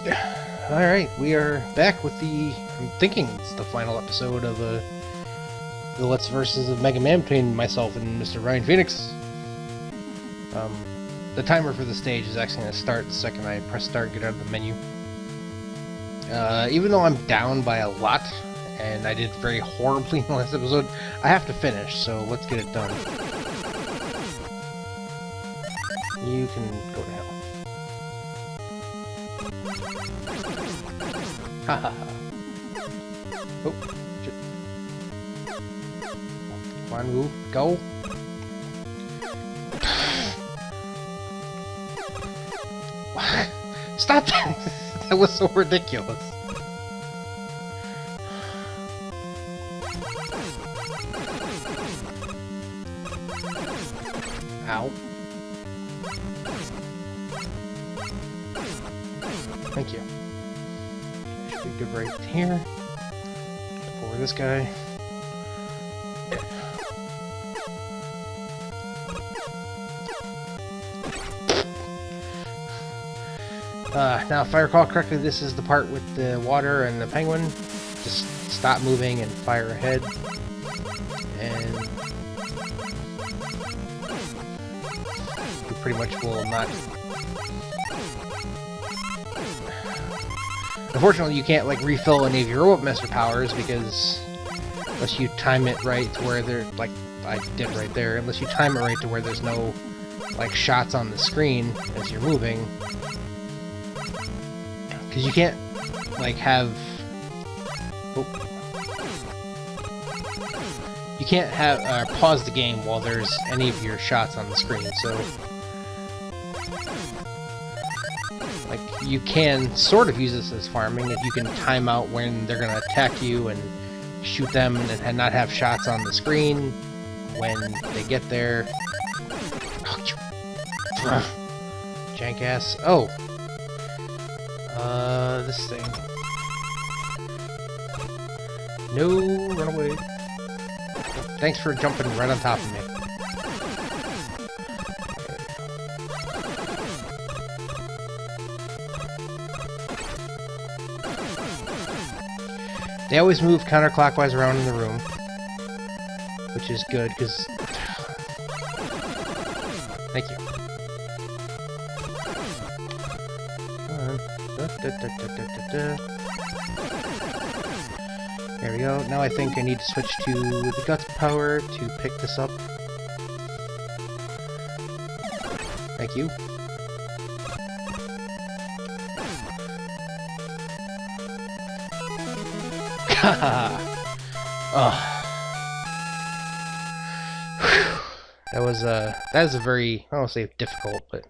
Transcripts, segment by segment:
Alright, we are back with I'm thinking it's the final episode of the Let's Versus of Mega Man between myself and Mr. Ryan Phoenix. The timer for the stage is actually going to start the second I press start and get out of the menu. Even though I'm down by a lot, and I did very horribly in the last episode, I have to finish, so let's get it done. You can go to hell. Ha ha ha. Oh, shit. Come on, move. Go. Stop that! That was so ridiculous. Ow. Thank you. Should be good right here. Jump over this guy. Now, if I recall correctly, this is the part with the water and the penguin. Just stop moving and fire ahead. And you pretty much will not... Unfortunately, you can't, like, refill any of your Robot Master powers because unless you time it right to where they're, like I did right there, unless you time it right to where there's no, like, shots on the screen as you're moving. Because you can't, like, have... Oh. You can't have pause the game while there's any of your shots on the screen, so... Like, you can sort of use this as farming if you can time out when they're going to attack you and shoot them and not have shots on the screen when they get there. Jankass. Oh! This thing. No, run away. Thanks for jumping right on top of me. They always move counterclockwise around in the room, which is good, because... Thank you. There we go. Now I think I need to switch to the Guts power to pick this up. Thank you. Haha! That was that is a very, I don't want to say difficult, but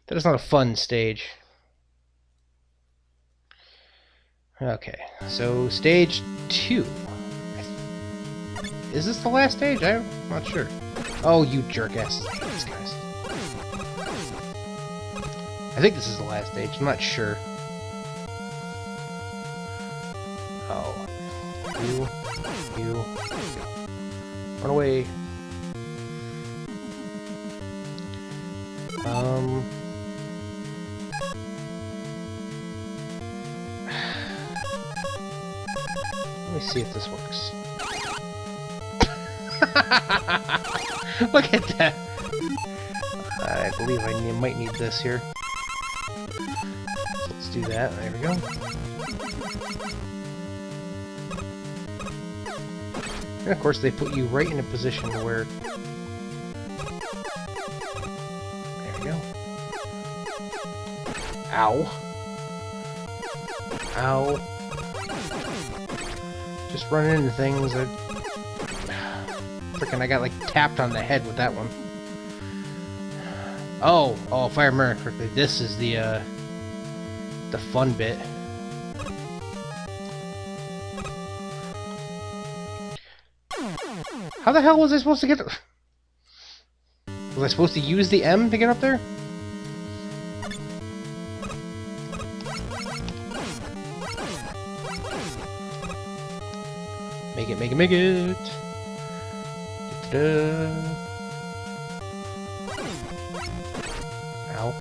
that is not a fun stage. Okay, so stage 2. Is this the last stage? I'm not sure. Oh, you jerk-asses. I hate these guys. I think this is the last stage. I'm not sure. Oh. You. Run away. Let me see if this works. Look at that! I believe I might need this here. So let's do that. There we go. And of course, they put you right in a position where... There we go. Ow. Ow. Just running into things. Frickin' I got like tapped on the head with that one. Oh, if I remember correctly, this is the fun bit. How the hell was I supposed to get? Was I supposed to use the M to get up there? Make it! Da-da-da. Ow.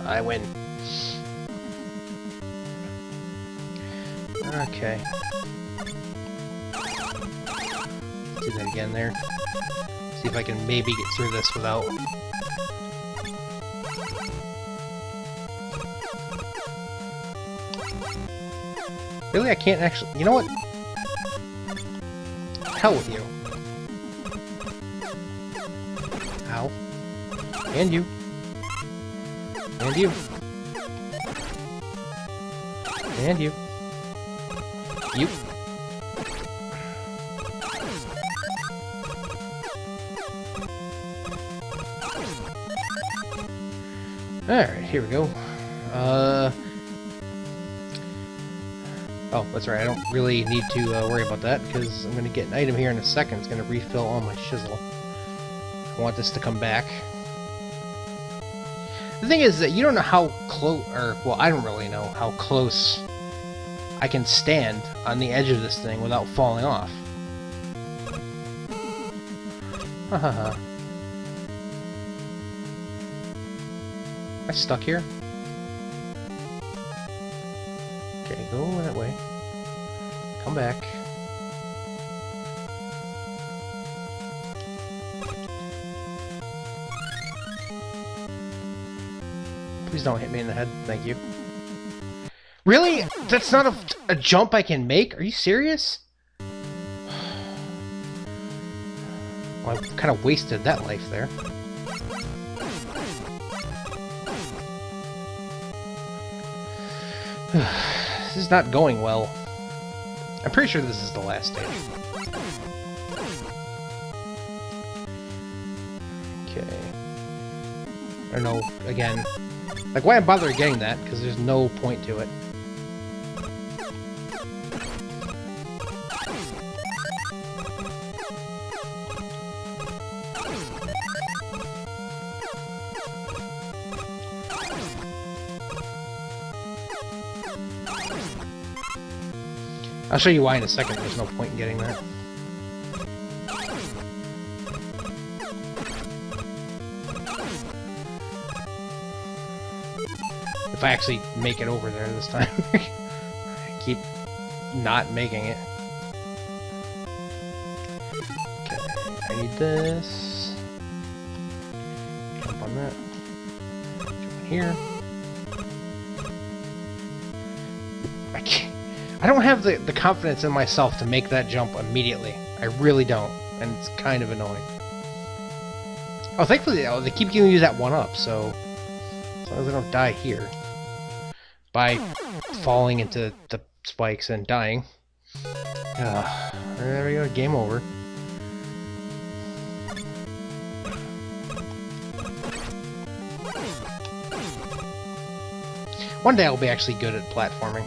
I win. Okay. Do that again there. See if I can maybe get through this without... Really? I can't actually... You know what? Hell with you. Ow. And you. And you. And you. You. Alright, here we go. Oh, that's right, I don't really need to worry about that, because I'm going to get an item here in a second. It's going to refill all my shizzle. I want this to come back. The thing is that you don't know how close, or, well, I don't really know how close I can stand on the edge of this thing without falling off. Hahaha. Am I stuck here? Okay, go that way. Come back. Please don't hit me in the head. Thank you. Really? That's not a jump I can make? Are you serious? Well, I kind of wasted that life there. This is not going well. I'm pretty sure this is the last stage. Okay. I don't know, again. Like, why bother getting that? Because there's no point to it. I'll show you why in a second. There's no point in getting that. If I actually make it over there this time. I keep not making it. Okay, I need this. Jump on that. Jump in here. I can't. I don't have the confidence in myself to make that jump immediately. I really don't, and it's kind of annoying. Oh, thankfully, they keep giving you that one up, so as long as I don't die here by falling into the spikes and dying. There we go, game over. One day I'll be actually good at platforming.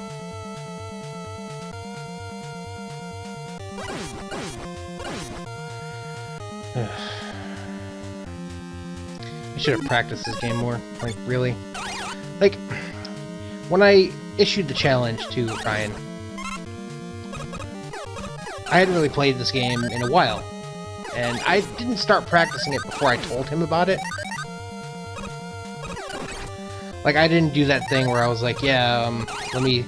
I should have practiced this game more. Like, really? Like, when I issued the challenge to Ryan, I hadn't really played this game in a while. And I didn't start practicing it before I told him about it. Like, I didn't do that thing where I was like, yeah, let me,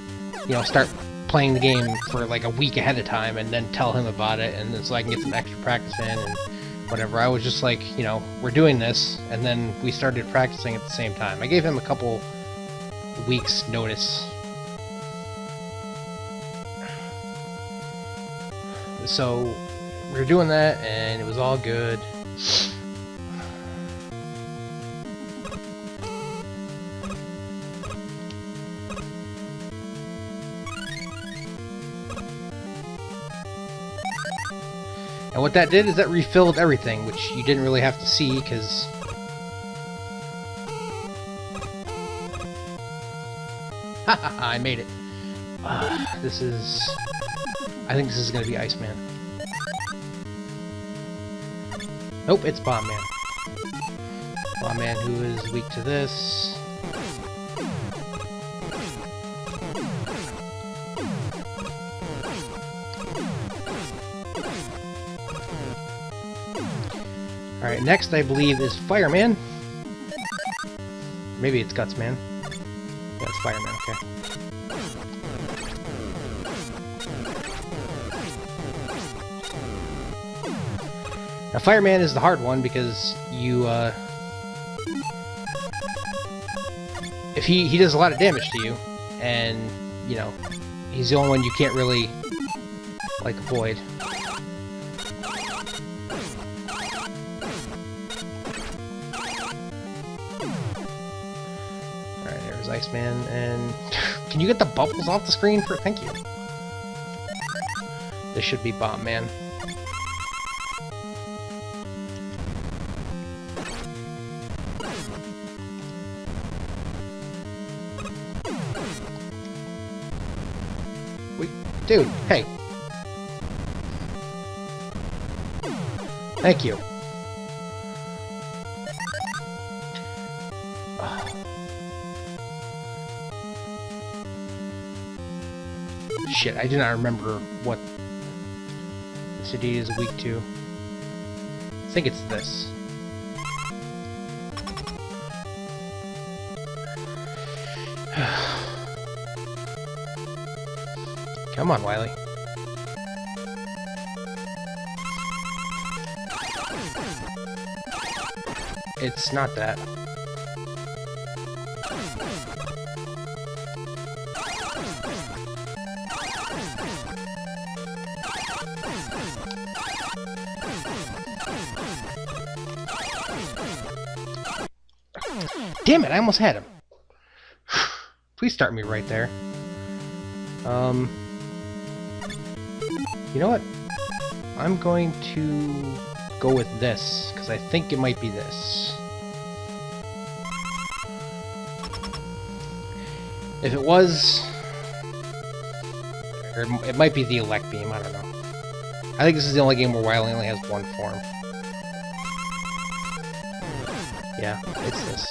start playing the game for like a week ahead of time and then tell him about it, and then so I can get some extra practice in and whatever. I was just like, we're doing this, and then we started practicing at the same time. I gave him a couple weeks notice. So we were doing that, and it was all good. And what that did is that refilled everything, which you didn't really have to see, because... Ha ha ha, I made it. This is... I think this is going to be Iceman. Nope, it's Bomb Man. Bomb Man, who is weak to this. Alright, next I believe is Fireman. Maybe it's Guts Man. Yeah, it's Fireman, okay. Now, Fireman is the hard one because you, if he does a lot of damage to you, and, you know, he's the only one you can't really, like, avoid. Alright, there's Iceman, and... Can you get the bubbles off the screen for... Thank you. This should be Bomb Man. Dude, hey. Thank you. Oh. Shit, I do not remember what the city is weak to. I think it's this. Come on, Wily. It's not that. Damn it, I almost had him. Please start me right there. You know what? I'm going to go with this, because I think it might be this. If it was... Or it might be the Elec beam, I don't know. I think this is the only game where Wily only has one form. Yeah, it's this.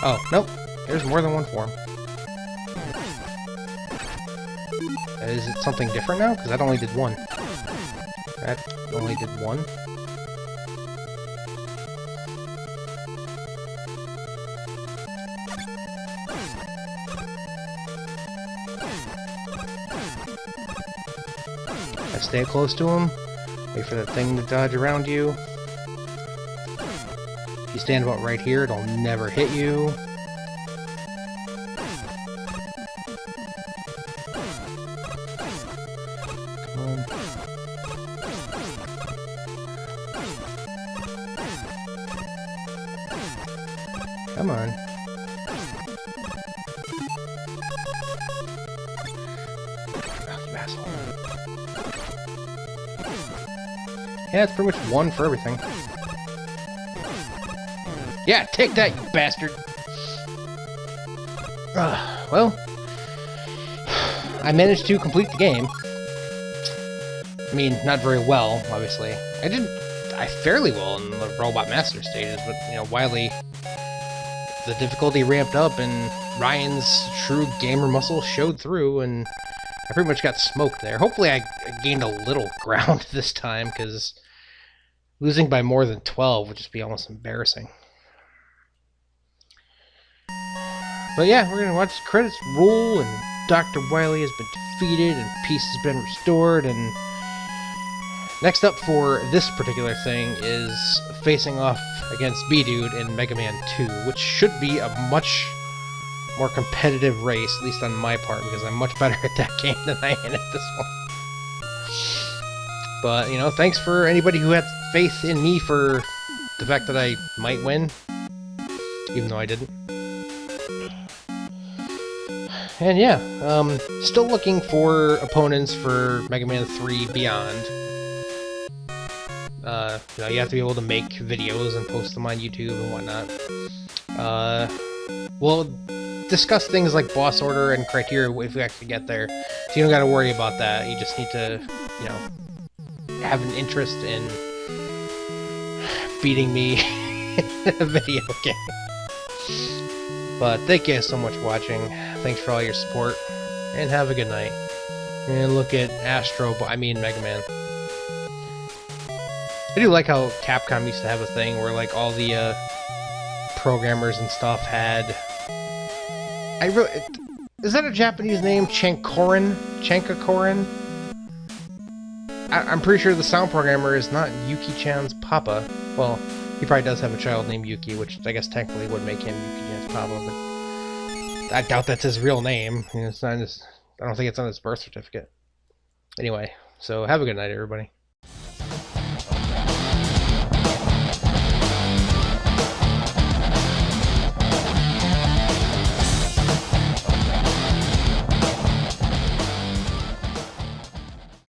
Oh, nope. There's more than one form. Is it something different now? Because that only did one. That only did one. I stay close to him. Wait for that thing to dodge around you. If you stand about right here, it'll never hit you. Come on. Oh, you asshole. Yeah, it's pretty much one for everything. Yeah, take that, you bastard! Well, I managed to complete the game. I mean, not very well, obviously. I fairly well in the Robot Master stages, but, you know, Wily... The difficulty ramped up, and Ryan's true gamer muscle showed through, and I pretty much got smoked there. Hopefully I gained a little ground this time, because losing by more than 12 would just be almost embarrassing. But yeah, we're going to watch the credits roll, and Dr. Wily has been defeated, and peace has been restored, and next up for this particular thing is facing off against B-Dude in Mega Man 2, which should be a much more competitive race, at least on my part, because I'm much better at that game than I am at this one. But, you know, thanks for anybody who had faith in me for the fact that I might win, even though I didn't. And yeah, still looking for opponents for Mega Man 3 Beyond. You know, you have to be able to make videos and post them on YouTube and whatnot. We'll discuss things like boss order and criteria if we actually get there. So you don't gotta worry about that. You just need to, you know, have an interest in beating me in a video game. But thank you guys so much for watching. Thanks for all your support. And have a good night. And look at Mega Man. I do like how Capcom used to have a thing where like all the programmers and stuff had. Is that a Japanese name? Chankorin? Chankakorin? I'm pretty sure the sound programmer is not Yuki-chan's papa. Well, he probably does have a child named Yuki, which I guess technically would make him Yuki-chan's papa, but I doubt that's his real name. It's not his, I don't think it's on his birth certificate. Anyway, so have a good night, everybody.